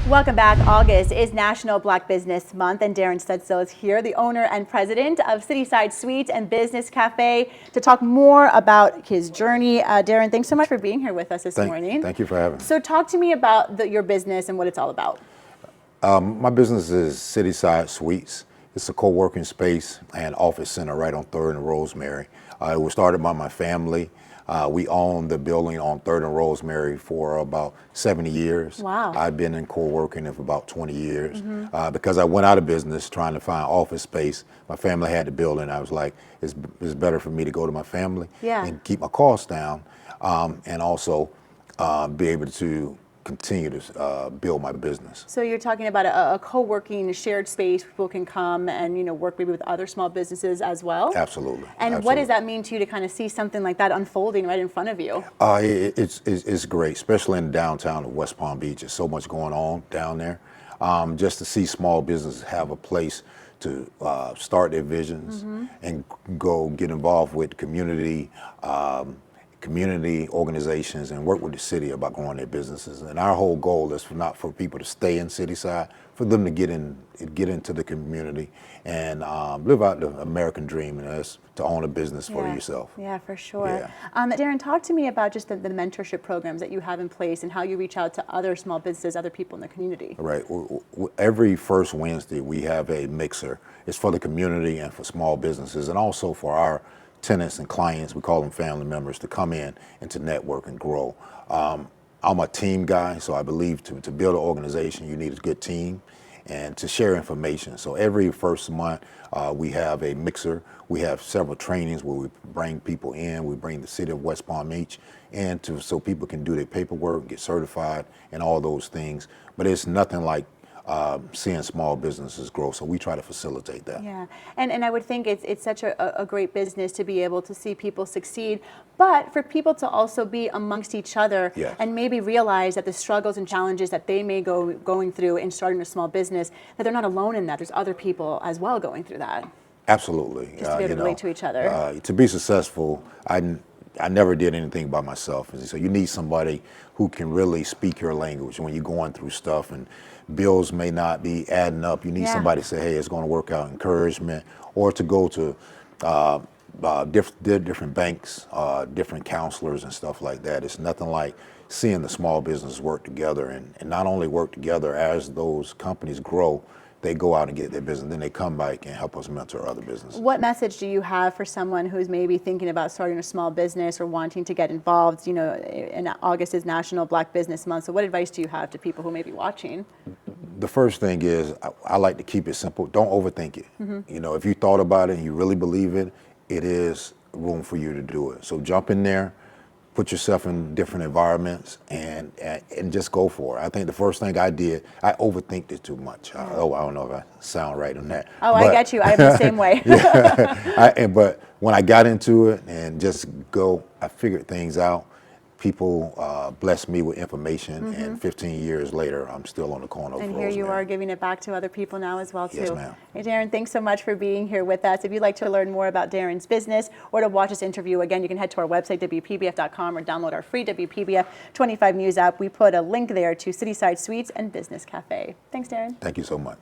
Welcome back. August is National Black Business Month, and Darren Studstill is here, the owner and president of Cityside Suites and Business Cafe, to talk more about his journey. Darren, thanks so much for being here with us this morning. Thank you for having me. So talk to me about your business and what it's all about. My business is Cityside Suites. It's a co-working space and office center right on 3rd and Rosemary. It was started by my family. We own the building on 3rd and Rosemary for about 70 years. Wow. I've been in co-working for about 20 years. Because I went out of business trying to find office space. My family had the building. I was like, it's better for me to go to my family and keep my costs down, and also be able to continue to build my business. So you're talking about a co-working shared space where people can come and work maybe with other small businesses as well? Absolutely. And what does that mean to you to kind of see something like that unfolding right in front of you? It's great, especially in downtown of West Palm Beach. There's so much going on down there. Just to see small businesses have a place to start their visions and go get involved with community organizations and work with the city about growing their businesses. And our whole goal is not for people to stay in Cityside, for them to get into the community and live out the American dream, and that's to own a business for yourself. Yeah, for sure. Yeah. Darren, talk to me about just the mentorship programs that you have in place and how you reach out to other small businesses, other people in the community. Right. Every first Wednesday we have a mixer. It's for the community and for small businesses, and also for our tenants and clients, we call them family members, to come in and to network and grow. I'm a team guy, so I believe to build an organization, you need a good team and to share information. So every first month, we have a mixer. We have several trainings where we bring people in. We bring the city of West Palm Beach in so people can do their paperwork, get certified, and all those things. But it's nothing like seeing small businesses grow, so we try to facilitate that. Yeah, and I would think it's such a great business to be able to see people succeed, but for people to also be amongst each other and maybe realize that the struggles and challenges that they may going through in starting a small business, that they're not alone in that. There's other people as well going through that. Absolutely. Just to be able to relate to each other. To be successful, I never did anything by myself. So you need somebody who can really speak your language when you're going through stuff and bills may not be adding up. You need somebody to say, hey, it's going to work out, encouragement, or to go to different banks, different counselors and stuff like that. It's nothing like seeing the small business work together and not only work together as those companies grow, they go out and get their business, then they come back and help us mentor other businesses. What message do you have for someone who's maybe thinking about starting a small business or wanting to get involved? In August is National Black Business Month, so what advice do you have to people who may be watching? The first thing is, I like to keep it simple. Don't overthink it. If you thought about it and you really believe it, it is room for you to do it. So jump in there, put yourself in different environments, and just go for it. I think the first thing I did, I overthinked it too much. I don't know if I sound right on that. Oh, I get you. I'm the same way. But when I got into it and just I figured things out. People blessed me with information, and 15 years later, I'm still on the corner of And Rosemary. here you are giving it back to other people now as well, too. Yes, ma'am. Hey, Darren, thanks so much for being here with us. If you'd like to learn more about Darren's business or to watch this interview, again, you can head to our website, WPBF.com, or download our free WPBF 25 News app. We put a link there to Cityside Suites and Business Cafe. Thanks, Darren. Thank you so much.